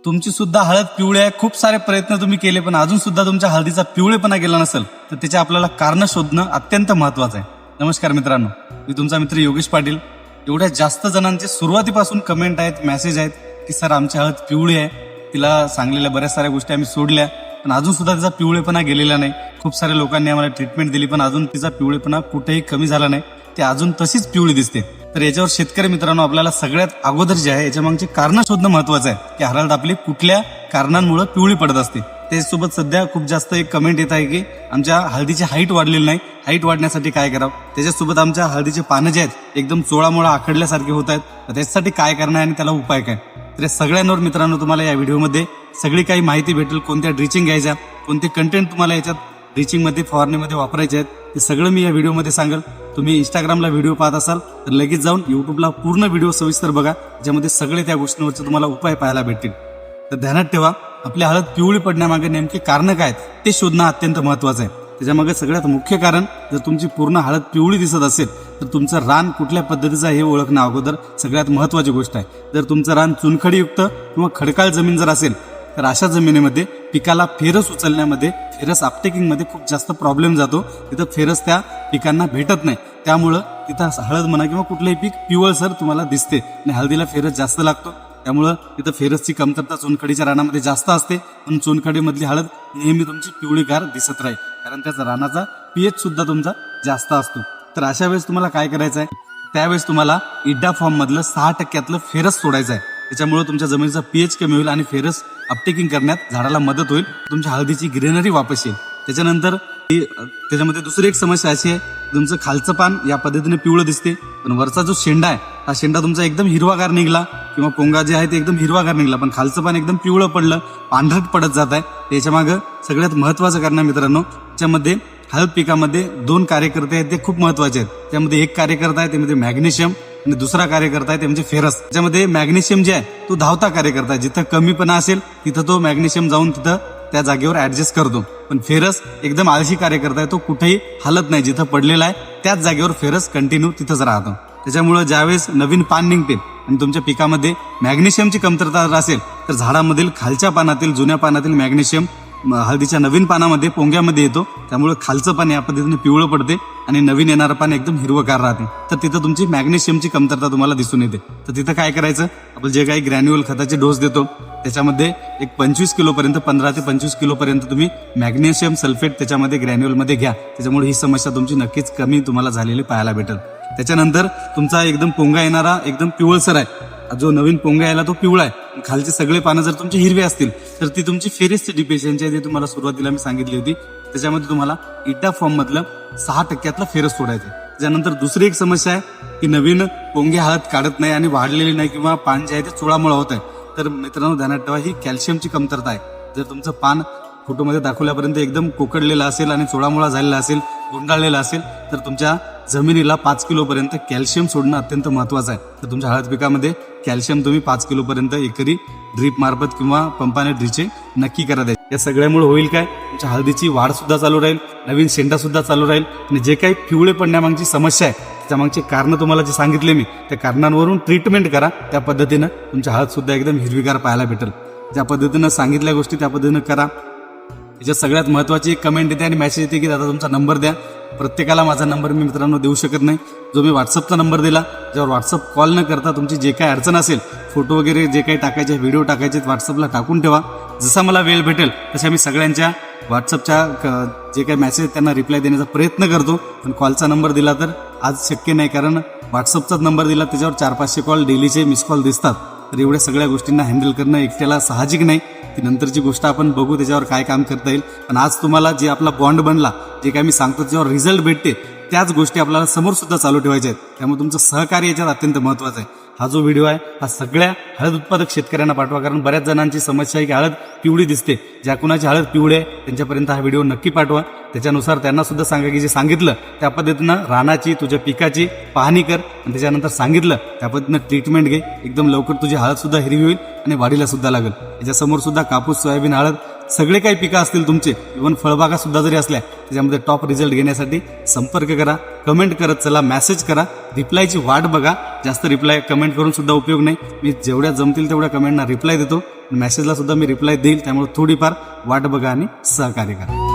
तुमची सुद्धा हळद पिवळी आहे, खूप सारे प्रयत्न तुम्ही केले पण अजून सुद्धा तुमच्या हळदीचा पिवळेपणा गेला नसेल तर त्याचे आपल्याला कारण शोधणं अत्यंत महत्वाचं आहे. नमस्कार मित्रांनो, मी तुमचा मित्र योगेश पाटील. एवढ्या जास्त जणांचे सुरुवातीपासून कमेंट आहेत, मेसेज आहेत की सर आमची हळद पिवळी आहे, तिला सांगलेल्या बऱ्याच साऱ्या गोष्टी आम्ही सोडल्या पण अजून सुद्धा तिचा पिवळेपणा गेलेला नाही. खूप साऱ्या लोकांनी आम्हाला ट्रीटमेंट दिली पण अजून तिचा पिवळेपणा कुठेही कमी झाला नाही, ते अजून तशीच पिवळी दिसते. तर याच्यावर शेतकरी मित्रांनो आपल्याला सगळ्यात अगोदर जे आहे याच्या मागचे कारण शोधणं महत्वाचं आहे की हळद आपली कुठल्या कारणांमुळे पिवळी पडत असते. त्याच्यासोबत सध्या खूप जास्त एक कमेंट येत आहे की आमच्या हळदीची हाईट वाढलेली नाही, हाईट वाढण्यासाठी काय करावं. त्याच्यासोबत आमच्या हळदीचे पानं जे आहेत एकदम चोळामोळा आखडल्यासारखे होत आहेत, त्याच्यासाठी काय करणं आहे आणि त्याला उपाय काय. तर या सगळ्यांवर मित्रांनो तुम्हाला या व्हिडिओमध्ये सगळी काही माहिती भेटेल. कोणत्या ड्रिचिंग घ्यायच्या, कोणते कंटेंट तुम्हाला याच्यात ड्रिचिंगमध्ये फवारणीमध्ये वापरायचे आहेत ते सगळं मी या व्हिडिओमध्ये सांगेल. तुम्ही इंस्टाग्रामला व्हिडिओ पाहत असाल तर लगेच जाऊन युट्यूबला पूर्ण व्हिडिओ सविस्तर बघा, ज्यामध्ये सगळे त्या गोष्टींवरचे तुम्हाला उपाय पाहायला भेटतील. तर ध्यानात ठेवा, आपली हळद पिवळी पडण्यामागे नेमकी कारण काय आहेत ते शोधणं अत्यंत महत्वाचं आहे. त्याच्यामागे सगळ्यात मुख्य कारण, जर तुमची पूर्ण हळद पिवळी दिसत असेल तर तुमचं रान कुठल्या पद्धतीचं हे ओळखणं अगोदर सगळ्यात महत्वाची गोष्ट आहे. जर तुमचं रान चुनखडीयुक्त किंवा खडकाळ जमीन जर असेल तर अशा जमिनीमध्ये पिकाला फेरस उचलण्यामध्ये, फेरस अपटेकिंगमध्ये खूप जास्त प्रॉब्लेम जातो. तिथं फेरस त्या पिकांना भेटत नाही, त्यामुळं तिथं हळद म्हणा किंवा कुठलंही पीक पिवळसर तुम्हाला दिसते आणि हळदीला फेरस जास्त लागतो. त्यामुळं तिथं फेरसची कमतरता चुनखडीच्या रानामध्ये जास्त असते, म्हणून चुनखडीमधली हळद नेहमी तुमची पिवळीगार दिसत राहील, कारण त्याचा रानाचा पीएच सुद्धा तुमचा जास्त असतो. तर अशा वेळेस तुम्हाला काय करायचं आहे, त्यावेळेस तुम्हाला इड्डा फॉर्म मधलं 6% फेरस सोडायचं आहे. त्याच्यामुळे तुमच्या जमिनीचा पीएच कमी होईल आणि फेरस अपटेकिंग करण्यात झाडाला मदत होईल, तुमच्या हळदीची ग्रीनरी वापस येईल. त्याच्यानंतर त्याच्यामध्ये दुसरी एक समस्या अशी आहे, तुमचं खालचं पान या पद्धतीने पिवळं दिसते पण वरचा जो शेंडा आहे हा शेंडा तुमचा एकदम हिरवागार निघला किंवा पोंगा जे आहे ते एकदम हिरवागार निघला, पण खालचं पान एकदम पिवळं पडलं, पांढरट पडत जात आहे. त्याच्या मागं सगळ्यात महत्वाचं कारण आहे मित्रांनो, त्याच्यामध्ये हळद पिकामध्ये 2 कार्यकर्ते आहेत ते खूप महत्वाचे आहेत. त्यामध्ये एक कार्यकर्ता आहे त्यामध्ये मॅग्नेशियम आणि दुसरा कार्यकर्ता आहे ते म्हणजे फेरस. त्याच्यामध्ये मॅग्नेशियम जे आहे तो धावता कार्यकर्ता आहे, जिथं कमीपणा असेल तिथं तो मॅग्नेशियम जाऊन तिथं त्या जागेवर ऍडजस्ट करतो. पण फेरस एकदम आळशी कार्यकर्ता आहे, तो कुठेही हलत नाही, जिथं पडलेला आहे त्याच जागेवर फेरस कंटिन्यू तिथंच राहतो. त्याच्यामुळे ज्यावेळेस नवीन पान निघते आणि तुमच्या पिकामध्ये मॅग्नेशियमची कमतरता असेल तर झाडामधील खालच्या पानातील, जुन्या पानातील मॅग्नेशियम हळदीच्या नवीन पानामध्ये, पोंग्यामध्ये येतो, त्यामुळे खालचं पान या पद्धतीने पिवळं पडते आणि नवीन येणारं पान एकदम हिरवगार राहते. तर तिथं तुमची मॅग्नेशियमची कमतरता तुम्हाला दिसून येते. तर तिथं काय करायचं, आपण जे काही ग्रॅन्युअल खताचे डोस देतो त्याच्यामध्ये एक 25 किलोपर्यंत, 15 ते 25 किलोपर्यंत तुम्ही मॅग्नेशियम सल्फेट त्याच्यामध्ये ग्रॅन्युअलमध्ये घ्या. त्याच्यामुळे ही समस्या तुमची नक्कीच कमी तुम्हाला झालेली पाहायला भेटेल. त्याच्यानंतर तुमचा एकदम पोंगा येणारा एकदम पिवळसर आहे, जो नवीन पोंगा यायला तो पिवळा आहे, खालचे सगळे पानं जर तुमचे हिरवे असतील तर ती तुमची फेरसची डिफिशियन्सी आहे, जी तुम्हाला सुरुवातीला मी सांगितली होती. त्याच्यामध्ये तुम्हाला इड्डा फॉर्म मधलं 6% फेरस सोडायचं. त्याच्यानंतर दुसरी एक समस्या आहे की नवीन पोंगे हळद काढत नाही आणि वाढलेली नाही किंवा पान जे आहे ते चोळामुळा होत आहे. तर मित्रांनो ध्यानात ठेवा, ही कॅल्शियमची कमतरता आहे. जर तुमचं पान फोटोमध्ये दाखवल्यापर्यंत एकदम कोकडलेलं असेल आणि चोळामुळा झालेला असेल, गुंडाळलेला असेल तर तुमच्या जमिनीला 5 किलोपर्यंत कॅल्शियम सोडणं अत्यंत महत्वाचं आहे. तर तुमच्या हळद पिकामध्ये कॅल्शियम तुम्ही 5 किलोपर्यंत एकरी ड्रीप मार्फत किंवा पंपाने ड्रिचिंग नक्की करा द्यायचे. या सगळ्यामुळे होईल काय, तुमच्या हळदीची वाढ सुद्धा चालू राहील, नवीन शेंडा सुद्धा चालू राहील आणि जे काही पिवळे पडण्यामागची समस्या आहे त्यामागचे कारण तुम्हाला जे सांगितले मी, त्या कारणांवरून ट्रीटमेंट करा. त्या पद्धतीनं तुमच्या हळद सुद्धा एकदम हिरवीगार पाहायला भेटेल. ज्या पद्धतीनं सांगितल्या गोष्टी त्या पद्धतीनं करा. याच्यात सगळ्यात महत्वाची एक कमेंट येते आणि मेसेज येते की दादा तुमचा नंबर द्या. प्रत्येकाला माझा नंबर मी मित्रांनो देऊ शकत नाही. जो मी व्हॉट्सअपचा नंबर दिला, ज्यावर व्हॉट्सअप कॉल न करता तुमची जे काही अडचण असेल, फोटो वगैरे जे काही टाकायचे, व्हिडिओ टाकायचे, व्हॉट्सअपला टाकून ठेवा. जसा मला वेळ भेटेल तशा मी सगळ्यांच्या व्हॉट्सअपच्या जे काही मेसेज त्यांना रिप्लाय देण्याचा प्रयत्न करतो. पण कॉलचा नंबर दिला तर आज शक्य नाही, कारण व्हॉट्सअपचाच नंबर दिला त्याच्यावर 400-500 कॉल डेलीचे मिस कॉल दिसतात. तर एवढ्या सगळ्या गोष्टींना हँडल करणं एकट्याला साहजिक नाही. ती नंतरची गोष्ट आपण बघू, त्याच्यावर काय काम करता येईल. पण आज तुम्हाला जे आपला बॉन्ड बनला, जे काय मी सांगतो त्याच्यावर रिझल्ट भेटते, त्याच गोष्टी आपल्याला समोर सुद्धा चालू ठेवायच्या आहेत. त्यामुळे तुमचं सहकार्य याच्यात अत्यंत महत्वाचं आहे. हा जो व्हिडिओ आहे हा सगळ्या हळद उत्पादक शेतकऱ्यांना पाठवा, कारण बऱ्याच जणांची समस्या आहे की हळद पिवळी दिसते. ज्या कुणाची हळद पिवळी आहे त्यांच्यापर्यंत हा व्हिडिओ नक्की पाठवा. त्याच्यानुसार त्यांना सुद्धा सांगा की जे सांगितलं त्या पद्धतीनं रानाची, तुझ्या पिकाची पाहणी कर आणि त्याच्यानंतर सांगितलं त्या पद्धतीनं ट्रीटमेंट घे. एकदम लवकर तुझी हळद सुद्धा हिरवी होईल आणि वाढीला सुद्धा लागेल. याच्यासमोर सुद्धा कापूस, सोयाबीन, हळद सगळे काही पिकं असतील तुमचे, इव्हन फळबागा सुद्धा जरी असल्या, त्याच्यामध्ये टॉप रिझल्ट घेण्यासाठी संपर्क करा, कमेंट करत चला, मेसेज करा, रिप्लायची वाट बघा. जास्त रिप्लाय कमेंट करून सुद्धा उपयोग नाही. मी जेवढ्या जमतील तेवढ्या कमेंटना रिप्लाय देतो, मेसेजला सुद्धा मी रिप्लाय देईल. त्यामुळे थोडीफार वाट बघा आणि सहकार्य करा.